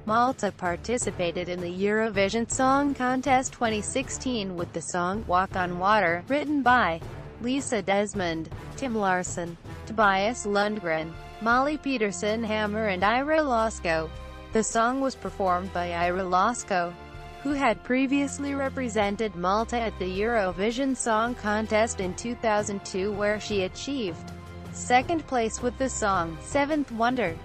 Malta participated in the Eurovision Song Contest 2016 with the song "Walk on Water," written by Lisa Desmond, Tim Larsson, Tobias Lundgren, Molly Peterson Hammer and Ira Lasko. The song was performed by Ira Lasko, who had previously represented Malta at the Eurovision Song Contest in 2002, where she achieved second place with the song "Seventh Wonder."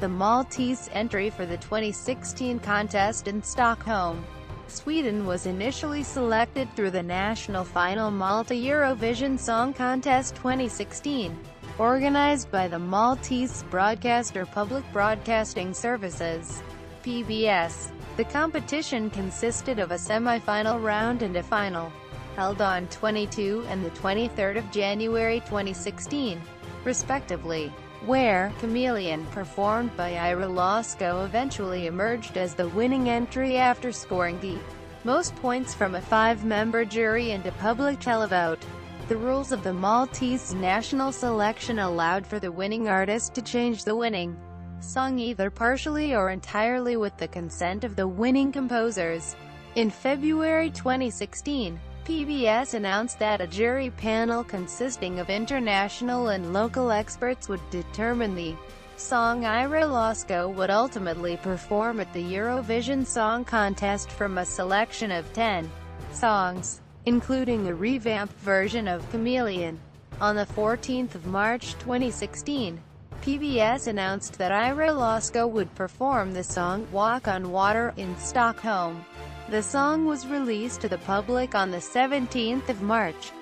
The Maltese entry for the 2016 contest in Stockholm, Sweden was initially selected through the national final Malta Eurovision Song Contest 2016, organized by the Maltese broadcaster Public Broadcasting Services, PBS. The competition consisted of a semi-final round and a final, held on 22 and the 23rd of January 2016, respectively, where "Chameleon," performed by Ira Lasko, eventually emerged as the winning entry after scoring the most points from a 5-member jury and a public televote. The rules of the Maltese national selection allowed for the winning artist to change the winning song either partially or entirely with the consent of the winning composers. In February 2016, PBS announced that a jury panel consisting of international and local experts would determine the song Ira Lasko would ultimately perform at the Eurovision Song Contest from a selection of 10 songs, including a revamped version of "Chameleon." On the 14th of March 2016, PBS announced that Ira Lasko would perform the song "Walk on Water" in Stockholm. The song was released to the public on the 17th of March.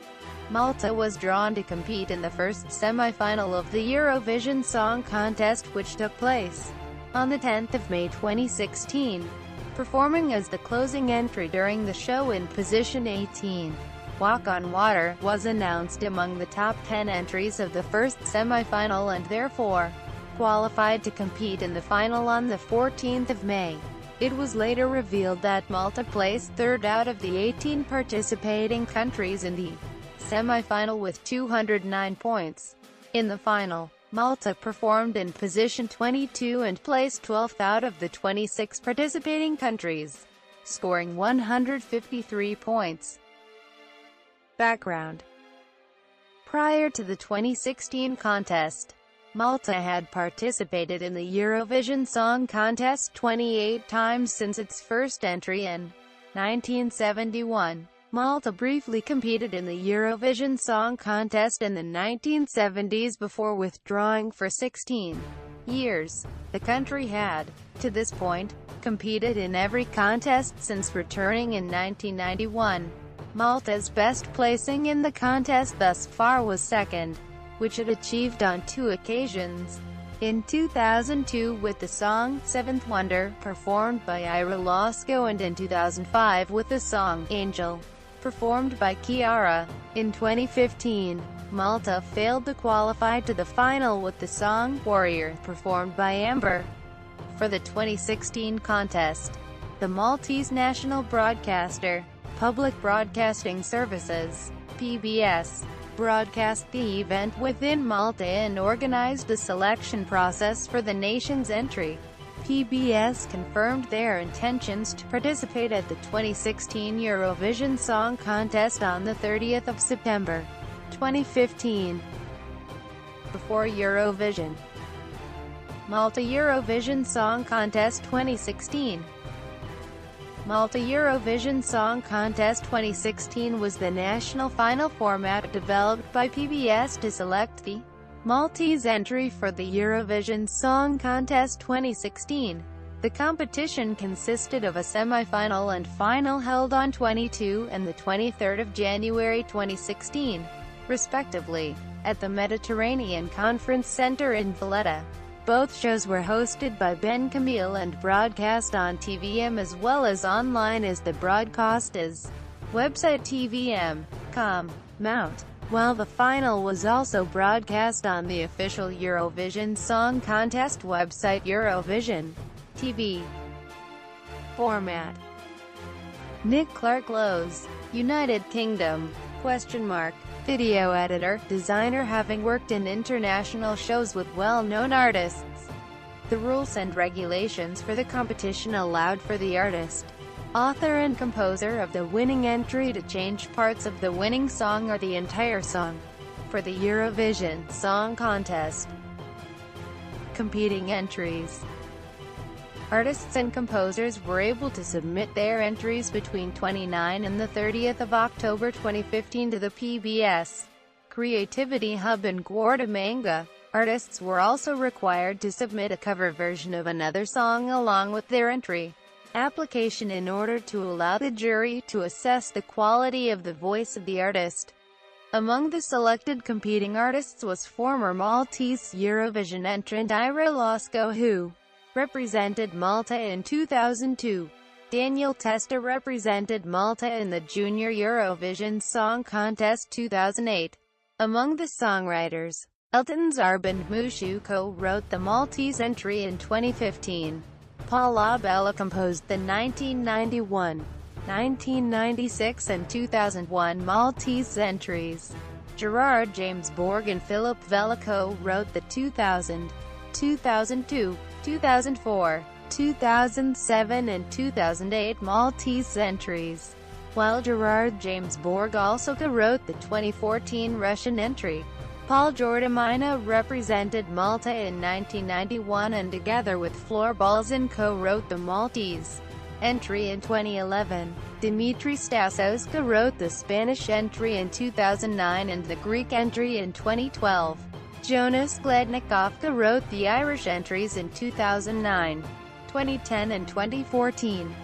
Malta was drawn to compete in the first semi-final of the Eurovision Song Contest, which took place on the 10th of May 2016, performing as the closing entry during the show in position 18. "Walk on Water" was announced among the top 10 entries of the first semi-final and therefore qualified to compete in the final on the 14th of May. It was later revealed that Malta placed third out of the 18 participating countries in the semi-final with 209 points. In the final, Malta performed in position 22 and placed 12th out of the 26 participating countries, scoring 153 points. Background: prior to the 2016 contest, Malta had participated in the Eurovision Song Contest 28 times since its first entry in 1971. Malta briefly competed in the Eurovision Song Contest in the 1970s before withdrawing for 16 years. The country had, to this point, competed in every contest since returning in 1991. Malta's best placing in the contest thus far was second, which it achieved on 2 occasions. In 2002 with the song "Seventh Wonder," performed by Ira Lasko, and in 2005 with the song "Angel," performed by Chiara. In 2015, Malta failed to qualify to the final with the song "Warrior," performed by Amber. For the 2016 contest, the Maltese national broadcaster, Public Broadcasting Services, PBS, broadcast the event within Malta and organized the selection process for the nation's entry. PBS confirmed their intentions to participate at the 2016 Eurovision Song Contest on the 30th of September, 2015. Before Eurovision. Malta Eurovision Song Contest 2016. Malta Eurovision Song Contest 2016 was the national final format developed by PBS to select the Maltese entry for the Eurovision Song Contest 2016. The competition consisted of a semi-final and final held on 22 and the 23rd of January 2016, respectively, at the Mediterranean Conference Center in Valletta. Both shows were hosted by Ben Camille and broadcast on TVM as well as online as the broadcaster's website tvm.com. Mount. While the final was also broadcast on the official Eurovision Song Contest website Eurovision TV. Format: Nick Clark-Lowes, United Kingdom? Video editor, designer, having worked in international shows with well-known artists. The rules and regulations for the competition allowed for the artist, author and composer of the winning entry to change parts of the winning song or the entire song. For the Eurovision Song Contest competing entries, artists and composers were able to submit their entries between 29 and the 30th of October 2015 to the PBS Creativity Hub in Guardamanga. Artists were also required to submit a cover version of another song along with their entry application in order to allow the jury to assess the quality of the voice of the artist. Among the selected competing artists was former Maltese Eurovision entrant Ira Lasco, who represented Malta in 2002. Daniel Testa represented Malta in the Junior Eurovision Song Contest 2008. Among the songwriters, Elton's Arben Mushu co-wrote the Maltese entry in 2015. Paul Labella composed the 1991, 1996 and 2001 Maltese entries. Gerard James Borg and Philip Vellico wrote the 2000, 2002, 2004, 2007 and 2008 Maltese entries, while Gerard James Borg also co-wrote the 2014 Russian entry. Paul Giordamina represented Malta in 1991 and together with Flor Balzan co-wrote the Maltese entry in 2011. Dimitri Stassos co-wrote the Spanish entry in 2009 and the Greek entry in 2012. Jonas Glednikov co-wrote the Irish entries in 2009, 2010 and 2014.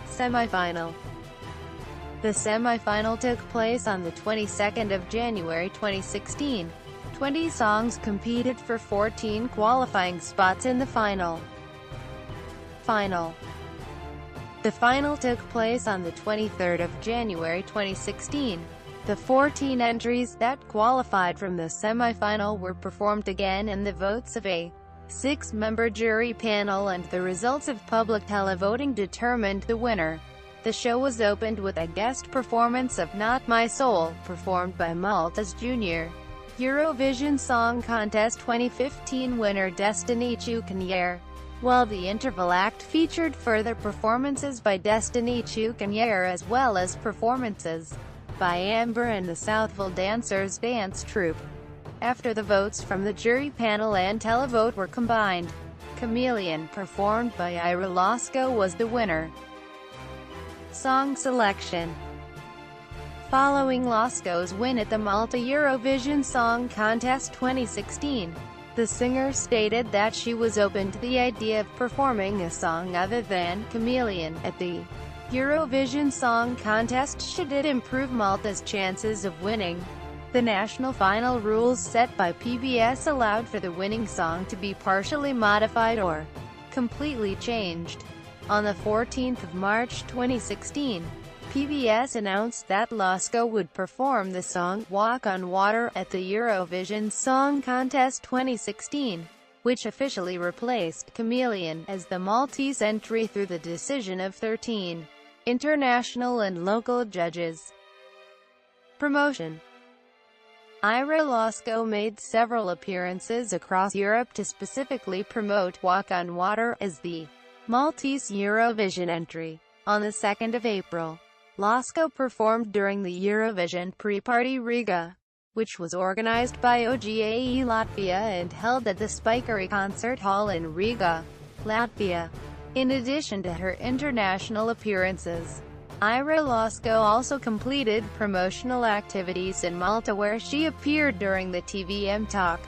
Semi-final. The semi-final took place on the 22nd of January 2016. 20 songs competed for 14 qualifying spots in the final. The final took place on the 23rd of January 2016. The 14 entries that qualified from the semi-final were performed again and the votes of a 6-member jury panel and the results of public televoting determined the winner. The show was opened with a guest performance of Not My Soul, performed by Malta's Junior Eurovision Song Contest 2015 winner Destiny Chukanier, while the interval act featured further performances by Destiny Chukanier as well as performances by Amber and the Southville Dancers dance troupe. After the votes from the jury panel and televote were combined, Chameleon, performed by Ira Lasco, was the winner. Song selection. Following Lasco's win at the Malta Eurovision Song Contest 2016, the singer stated that she was open to the idea of performing a song other than Chameleon at the Eurovision Song Contest should it improve Malta's chances of winning. The national final rules set by PBS allowed for the winning song to be partially modified or completely changed. On the 14th of March 2016, PBS announced that Lasco would perform the song Walk on Water at the Eurovision Song Contest 2016, which officially replaced Chameleon as the Maltese entry through the decision of 13 international and local judges. Promotion. Ira Lasco made several appearances across Europe to specifically promote Walk on Water as the Maltese Eurovision entry. On the 2nd of April, Lasco performed during the Eurovision pre-party Riga, which was organized by OGAE Latvia and held at the Spikery Concert Hall in Riga, Latvia. In addition to her international appearances, Ira Lasco also completed promotional activities in Malta where she appeared during the TVM Talk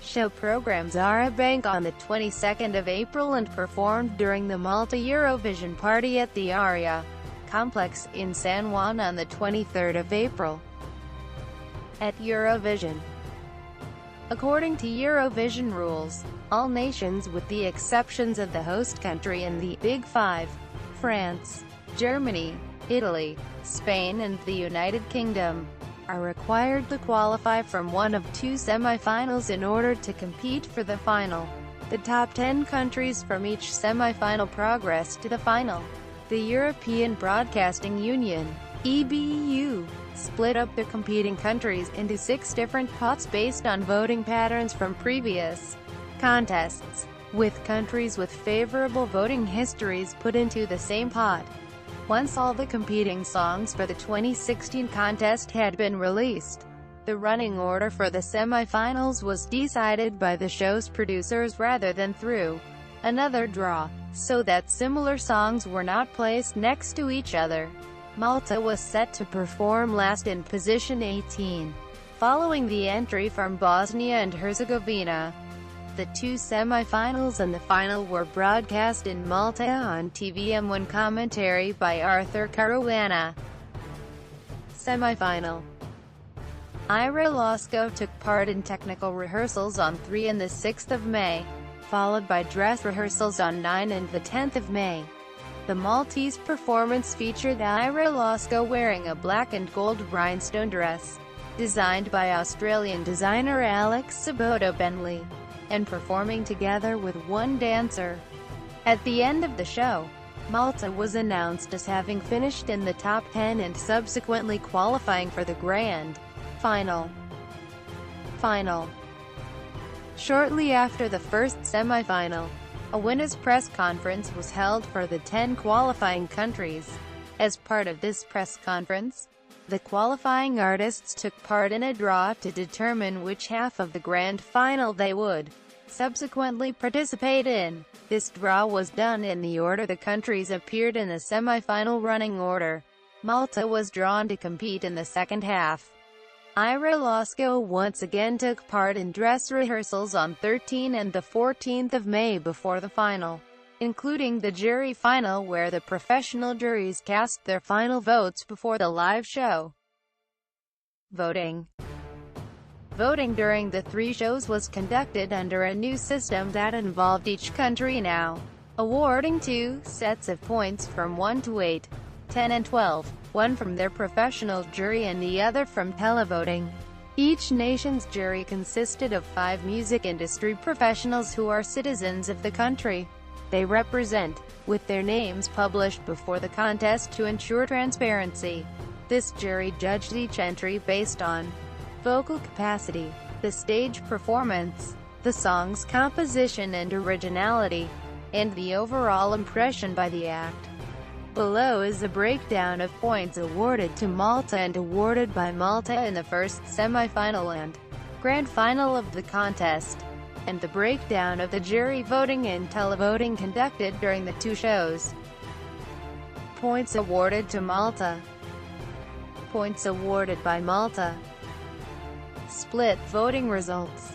show program Zara Bank on the 22nd of April and performed during the Malta Eurovision party at the Aria complex in San Juan on the 23rd of April. At Eurovision. According to Eurovision rules, all nations with the exceptions of the host country and the Big Five, France, Germany, Italy, Spain and the United Kingdom, are required to qualify from one of two semi-finals in order to compete for the final. The top 10 countries from each semi-final progress to the final. The European Broadcasting Union, EBU, split up the competing countries into 6 different pots based on voting patterns from previous contests. with countries with favorable voting histories put into the same pot. Once all the competing songs for the 2016 contest had been released, the running order for the semi-finals was decided by the show's producers rather than through another draw, so that similar songs were not placed next to each other. Malta was set to perform last in position 18, following the entry from Bosnia and Herzegovina. The two semi-finals and the final were broadcast in Malta on TVM1 commentary by Arthur Caruana. Semi-final. Ira Lasco took part in technical rehearsals on 3 and 6 May, followed by dress rehearsals on 9 and 10 May. The Maltese performance featured Ira Lasco wearing a black and gold rhinestone dress, designed by Australian designer Alex Saboto Bentley, and performing together with one dancer. At the end of the show, Malta was announced as having finished in the top 10 and subsequently qualifying for the grand final. Shortly after the first semi-final, a winners' press conference was held for the 10 qualifying countries. As part of this press conference, the qualifying artists took part in a draw to determine which half of the grand final they would subsequently participate in. This draw was done in the order the countries appeared in the semi-final running order. Malta was drawn to compete in the second half. Ira Lasco once again took part in dress rehearsals on 13 and 14 May before the final, including the jury final where the professional juries cast their final votes before the live show. Voting during the 3 shows was conducted under a new system that involved each country now awarding 2 sets of points from 1 to 8, 10 and 12, one from their professional jury and the other from televoting. Each nation's jury consisted of 5 music industry professionals who are citizens of the country they represent, with their names published before the contest to ensure transparency. This jury judged each entry based on vocal capacity, the stage performance, the song's composition and originality, and the overall impression by the act. Below is a breakdown of points awarded to Malta and awarded by Malta in the first semi-final and grand final of the contest, and the breakdown of the jury voting and televoting conducted during the 2 shows. Points awarded to Malta. Points awarded by Malta. Split voting results.